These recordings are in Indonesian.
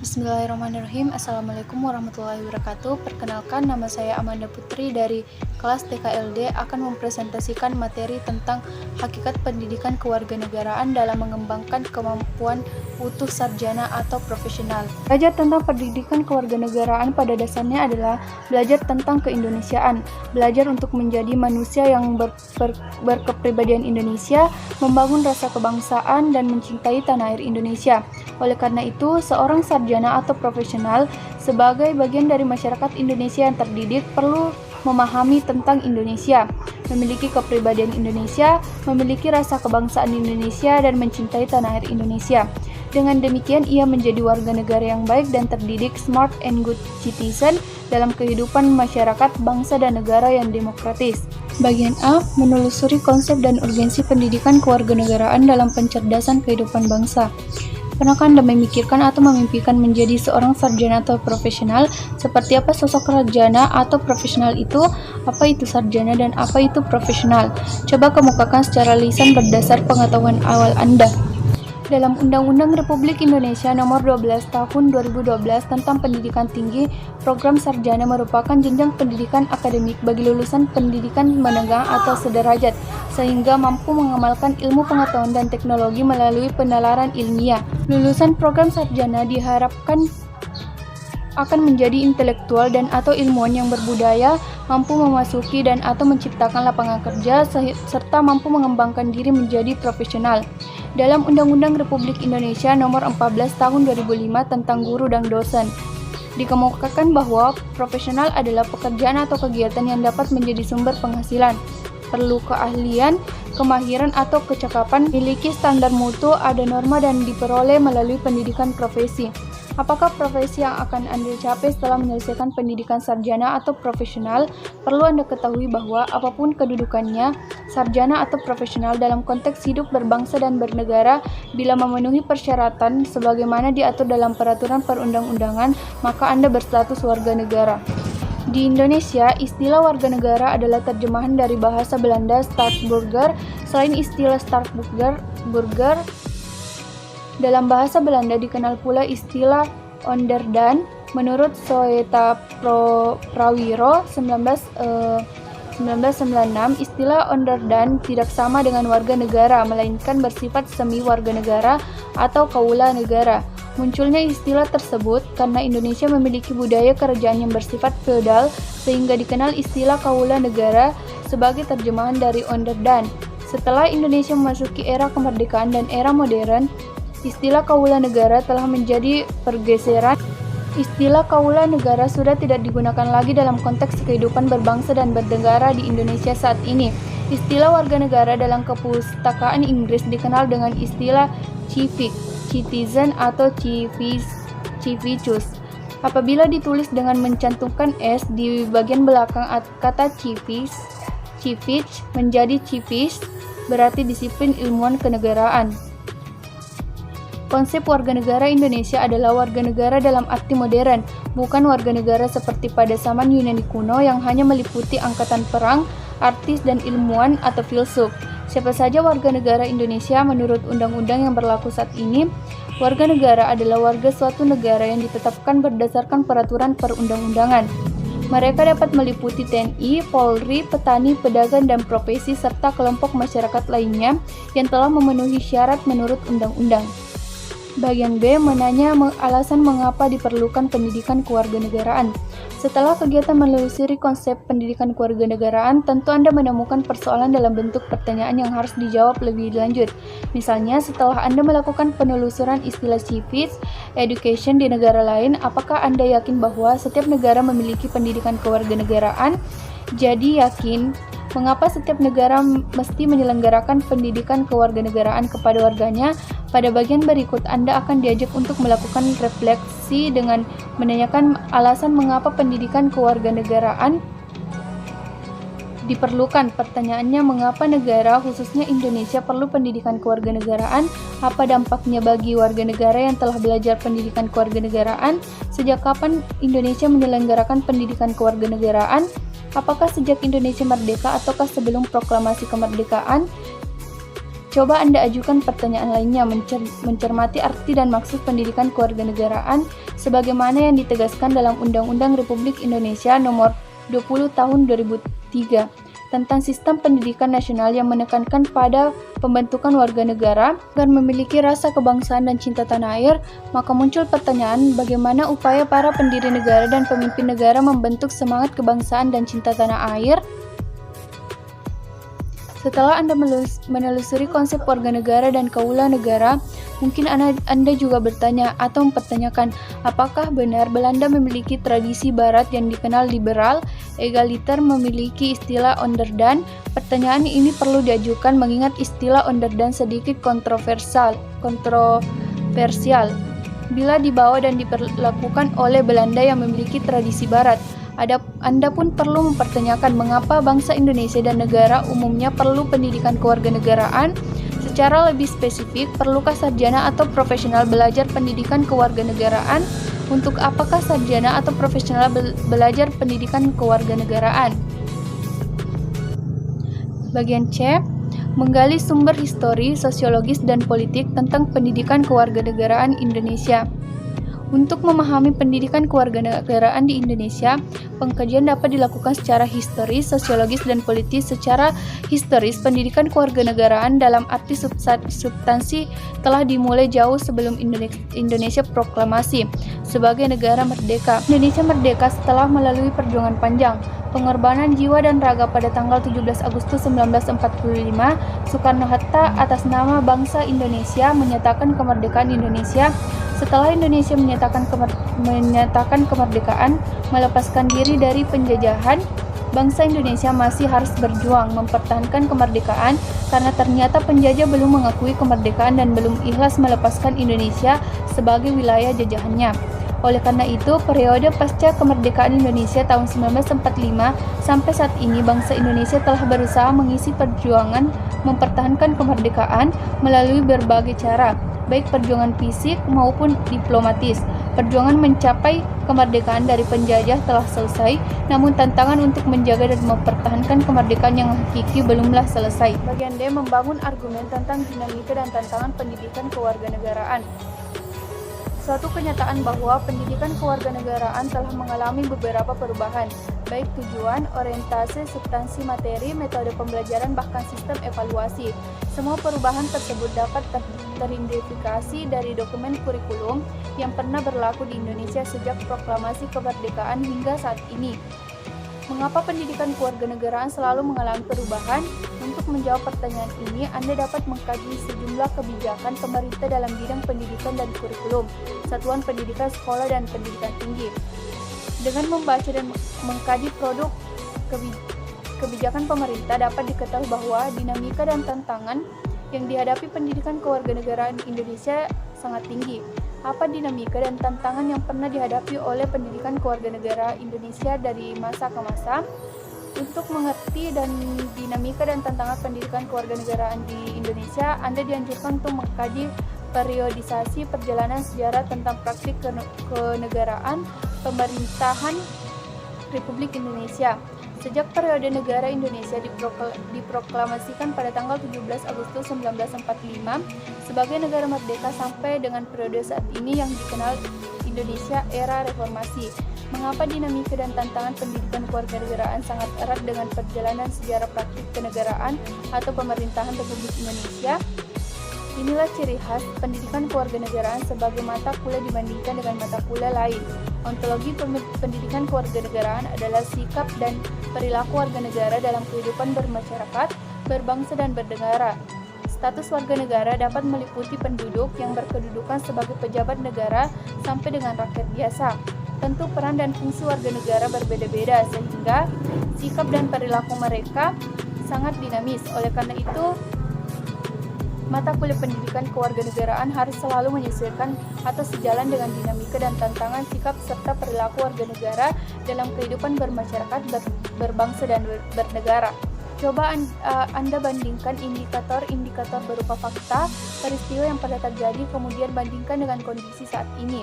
Bismillahirrahmanirrahim. Assalamualaikum warahmatullahi wabarakatuh. Perkenalkan, nama saya Amanda Putri dari kelas TKLD akan mempresentasikan materi tentang hakikat pendidikan kewarganegaraan dalam mengembangkan kemampuan utuh sarjana atau profesional. Belajar tentang pendidikan kewarganegaraan pada dasarnya adalah belajar tentang keindonesiaan, belajar untuk menjadi manusia yang berkepribadian Indonesia, membangun rasa kebangsaan, dan mencintai tanah air Indonesia. Oleh karena itu, seorang sarjana atau profesional sebagai bagian dari masyarakat Indonesia yang terdidik perlu memahami tentang Indonesia, memiliki kepribadian Indonesia, memiliki rasa kebangsaan Indonesia, dan mencintai tanah air Indonesia. Dengan demikian, ia menjadi warga negara yang baik dan terdidik, smart and good citizen dalam kehidupan masyarakat, bangsa, dan negara yang demokratis. Bagian A, menelusuri konsep dan urgensi pendidikan kewarganegaraan dalam pencerdasan kehidupan bangsa. Pernahkah Anda memikirkan atau memimpikan menjadi seorang sarjana atau profesional? Seperti apa sosok sarjana atau profesional itu? Apa itu sarjana dan apa itu profesional? Coba kemukakan secara lisan berdasar pengetahuan awal Anda. Dalam Undang-Undang Republik Indonesia Nomor 12 Tahun 2012 tentang Pendidikan Tinggi, program sarjana merupakan jenjang pendidikan akademik bagi lulusan pendidikan menengah atau sederajat, sehingga mampu mengamalkan ilmu pengetahuan dan teknologi melalui penalaran ilmiah. Lulusan program sarjana diharapkan akan menjadi intelektual dan atau ilmuwan yang berbudaya, mampu memasuki dan atau menciptakan lapangan kerja, serta mampu mengembangkan diri menjadi profesional. Dalam Undang-Undang Republik Indonesia Nomor 14 Tahun 2005 tentang Guru dan Dosen, dikemukakan bahwa profesional adalah pekerjaan atau kegiatan yang dapat menjadi sumber penghasilan, perlu keahlian, kemahiran atau kecakapan, memiliki standar mutu, ada norma dan diperoleh melalui pendidikan profesi. Apakah profesi yang akan Anda capai setelah menyelesaikan pendidikan sarjana atau profesional? Perlu Anda ketahui bahwa apapun kedudukannya, sarjana atau profesional dalam konteks hidup berbangsa dan bernegara, bila memenuhi persyaratan sebagaimana diatur dalam peraturan perundang-undangan, maka Anda berstatus warga negara. Di Indonesia, istilah warga negara adalah terjemahan dari bahasa Belanda Staatsburger. Selain istilah Staatsburger, dalam bahasa Belanda dikenal pula istilah onderdan. Menurut Soeta Prawiro 1996, istilah onderdan tidak sama dengan warga negara, melainkan bersifat semi warga negara atau kaula negara. Munculnya istilah tersebut karena Indonesia memiliki budaya kerajaan yang bersifat feodal, sehingga dikenal istilah kaula negara sebagai terjemahan dari onderdan. Setelah Indonesia memasuki era kemerdekaan dan era modern, istilah kaula negara telah menjadi pergeseran. Istilah kaula negara sudah tidak digunakan lagi dalam konteks kehidupan berbangsa dan bernegara di Indonesia saat ini. Istilah warga negara dalam kepustakaan Inggris dikenal dengan istilah civic, citizen atau civicus. Apabila ditulis dengan mencantumkan S di bagian belakang kata civic menjadi civis, berarti disiplin ilmuwan kenegaraan. Konsep warga negara Indonesia adalah warga negara dalam arti modern, bukan warga negara seperti pada zaman Yunani kuno yang hanya meliputi angkatan perang, artis, dan ilmuwan atau filsuf. Siapa saja warga negara Indonesia menurut undang-undang yang berlaku saat ini? Warga negara adalah warga suatu negara yang ditetapkan berdasarkan peraturan perundang-undangan. Mereka dapat meliputi TNI, Polri, petani, pedagang, dan profesi, serta kelompok masyarakat lainnya yang telah memenuhi syarat menurut undang-undang. Bagian B menanya alasan mengapa diperlukan pendidikan kewarganegaraan. Setelah kegiatan menelusuri konsep pendidikan kewarganegaraan, tentu Anda menemukan persoalan dalam bentuk pertanyaan yang harus dijawab lebih lanjut. Misalnya, setelah Anda melakukan penelusuran istilah civics education di negara lain, apakah Anda yakin bahwa setiap negara memiliki pendidikan kewarganegaraan? Jadi yakin, mengapa setiap negara mesti menyelenggarakan pendidikan kewarganegaraan kepada warganya? Pada bagian berikut, Anda akan diajak untuk melakukan refleksi dengan menanyakan alasan mengapa pendidikan kewarganegaraan diperlukan. Pertanyaannya, mengapa negara, khususnya Indonesia, perlu pendidikan kewarganegaraan? Apa dampaknya bagi warga negara yang telah belajar pendidikan kewarganegaraan? Sejak kapan Indonesia menyelenggarakan pendidikan kewarganegaraan? Apakah sejak Indonesia merdeka ataukah sebelum proklamasi kemerdekaan? Coba Anda ajukan pertanyaan lainnya, mencermati arti dan maksud pendidikan kewarganegaraan sebagaimana yang ditegaskan dalam Undang-Undang Republik Indonesia Nomor 20 Tahun 2003 tentang sistem pendidikan nasional yang menekankan pada pembentukan warga negara agar memiliki rasa kebangsaan dan cinta tanah air. Maka muncul pertanyaan, bagaimana upaya para pendiri negara dan pemimpin negara membentuk semangat kebangsaan dan cinta tanah air? Setelah Anda menelusuri konsep warga negara dan kaula negara, mungkin Anda juga bertanya atau mempertanyakan, apakah benar Belanda memiliki tradisi barat yang dikenal liberal, egaliter, memiliki istilah onderdaan? Pertanyaan ini perlu diajukan mengingat istilah onderdaan sedikit kontroversial bila dibawa dan diperlakukan oleh Belanda yang memiliki tradisi barat. Anda pun perlu mempertanyakan mengapa bangsa Indonesia dan negara umumnya perlu pendidikan kewarganegaraan. Secara lebih spesifik, perlukah sarjana atau profesional belajar pendidikan kewarganegaraan? Untuk apakah sarjana atau profesional belajar pendidikan kewarganegaraan? Bagian C, menggali sumber histori, sosiologis, dan politik tentang pendidikan kewarganegaraan Indonesia. Untuk memahami pendidikan kewarganegaraan di Indonesia, pengkajian dapat dilakukan secara historis, sosiologis, dan politis. Secara historis, pendidikan kewarganegaraan dalam arti substansi telah dimulai jauh sebelum Indonesia proklamasi sebagai negara merdeka. Indonesia merdeka setelah melalui perjuangan panjang, pengorbanan jiwa dan raga. Pada tanggal 17 Agustus 1945, Soekarno-Hatta atas nama bangsa Indonesia menyatakan kemerdekaan Indonesia. Setelah Indonesia menyatakan kemerdekaan, melepaskan diri dari penjajahan, bangsa Indonesia masih harus berjuang mempertahankan kemerdekaan karena ternyata penjajah belum mengakui kemerdekaan dan belum ikhlas melepaskan Indonesia sebagai wilayah jajahannya. Oleh karena itu, periode pasca kemerdekaan Indonesia tahun 1945 sampai saat ini, bangsa Indonesia telah berusaha mengisi perjuangan mempertahankan kemerdekaan melalui berbagai cara, baik perjuangan fisik maupun diplomatis. Perjuangan mencapai kemerdekaan dari penjajah telah selesai, namun tantangan untuk menjaga dan mempertahankan kemerdekaan yang hakiki belumlah selesai. Bagian D, membangun argumen tentang dinamika dan tantangan pendidikan kewarganegaraan. Suatu kenyataan bahwa pendidikan kewarganegaraan telah mengalami beberapa perubahan, baik tujuan, orientasi, substansi materi, metode pembelajaran, bahkan sistem evaluasi. Semua perubahan tersebut dapat teridentifikasi dari dokumen kurikulum yang pernah berlaku di Indonesia sejak proklamasi kemerdekaan hingga saat ini. Mengapa pendidikan kewarganegaraan selalu mengalami perubahan? Untuk menjawab pertanyaan ini, Anda dapat mengkaji sejumlah kebijakan pemerintah dalam bidang pendidikan dan kurikulum, satuan pendidikan sekolah dan pendidikan tinggi. Dengan membaca dan mengkaji produk kebijakan pemerintah, dapat diketahui bahwa dinamika dan tantangan yang dihadapi pendidikan kewarganegaraan Indonesia sangat tinggi. Apa dinamika dan tantangan yang pernah dihadapi oleh pendidikan kewarganegaraan Indonesia dari masa ke masa? Untuk mengerti dan dinamika dan tantangan pendidikan kewarganegaraan di Indonesia, Anda dianjurkan untuk mengkaji periodisasi perjalanan sejarah tentang praktik kenegaraan pemerintahan Republik Indonesia. Sejak periode negara Indonesia diproklamasikan pada tanggal 17 Agustus 1945 sebagai negara merdeka sampai dengan periode saat ini yang dikenal Indonesia era reformasi. Mengapa dinamika dan tantangan pendidikan kewarganegaraan sangat erat dengan perjalanan sejarah praktik kenegaraan atau pemerintahan Republik Indonesia? Inilah ciri khas pendidikan kewarganegaraan sebagai mata kuliah dibandingkan dengan mata kuliah lain. Ontologi pendidikan kewarganegaraan adalah sikap dan perilaku warga negara dalam kehidupan bermasyarakat, berbangsa dan bernegara. Status warga negara dapat meliputi penduduk yang berkedudukan sebagai pejabat negara sampai dengan rakyat biasa. Tentu peran dan fungsi warga negara berbeda-beda sehingga sikap dan perilaku mereka sangat dinamis. Oleh karena itu, mata kuliah pendidikan kewarganegaraan harus selalu menyesuaikan atau sejalan dengan dinamika dan tantangan sikap serta perilaku warga negara dalam kehidupan bermasyarakat, berbangsa dan bernegara. Coba Anda bandingkan indikator-indikator berupa fakta, peristiwa yang pernah terjadi, kemudian bandingkan dengan kondisi saat ini.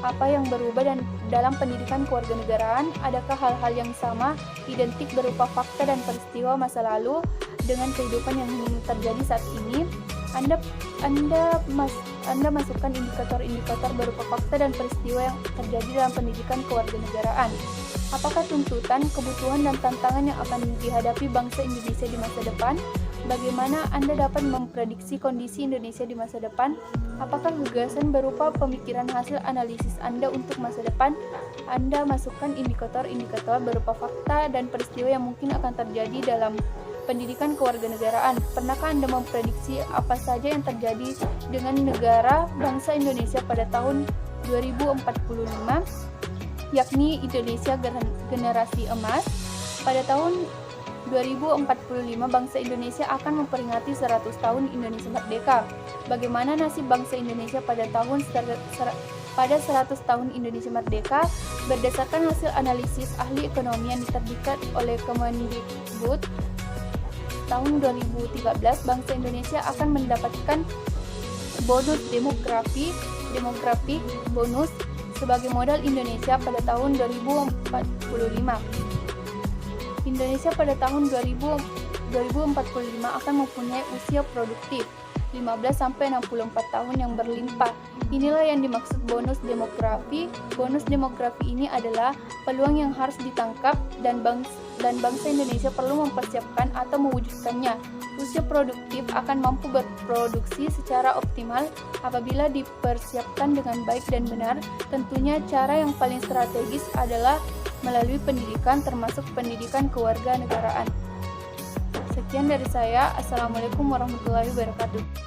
Apa yang berubah dan dalam pendidikan kewarganegaraan? Adakah hal-hal yang sama, identik berupa fakta dan peristiwa masa lalu dengan kehidupan yang terjadi saat ini? Anda Anda masukkan indikator-indikator berupa fakta dan peristiwa yang terjadi dalam pendidikan kewarganegaraan. Apakah tuntutan, kebutuhan, dan tantangan yang akan dihadapi bangsa Indonesia di masa depan? Bagaimana Anda dapat memprediksi kondisi Indonesia di masa depan? Apakah gagasan berupa pemikiran hasil analisis Anda untuk masa depan? Anda masukkan indikator-indikator berupa fakta dan peristiwa yang mungkin akan terjadi dalam pendidikan kewarganegaraan. Pernahkah Anda memprediksi apa saja yang terjadi dengan negara bangsa Indonesia pada tahun 2045, yakni Indonesia generasi emas? Pada tahun 2045 bangsa Indonesia akan memperingati 100 tahun Indonesia merdeka. Bagaimana nasib bangsa Indonesia pada 100 tahun Indonesia merdeka? Berdasarkan hasil analisis ahli ekonomi yang diterbitkan oleh Kemendikbud tahun 2013, bangsa Indonesia akan mendapatkan bonus demografik bonus sebagai modal Indonesia pada tahun 2045. Indonesia pada tahun 2045 akan mempunyai usia produktif 15-64 tahun yang berlimpah. Inilah yang dimaksud bonus demografi. Bonus demografi ini adalah peluang yang harus ditangkap dan bangsa Indonesia perlu mempersiapkan atau mewujudkannya. Usia produktif akan mampu berproduksi secara optimal apabila dipersiapkan dengan baik dan benar. Tentunya cara yang paling strategis adalah melalui pendidikan, termasuk pendidikan kewarganegaraan. Sekian dari saya. Assalamualaikum warahmatullahi wabarakatuh.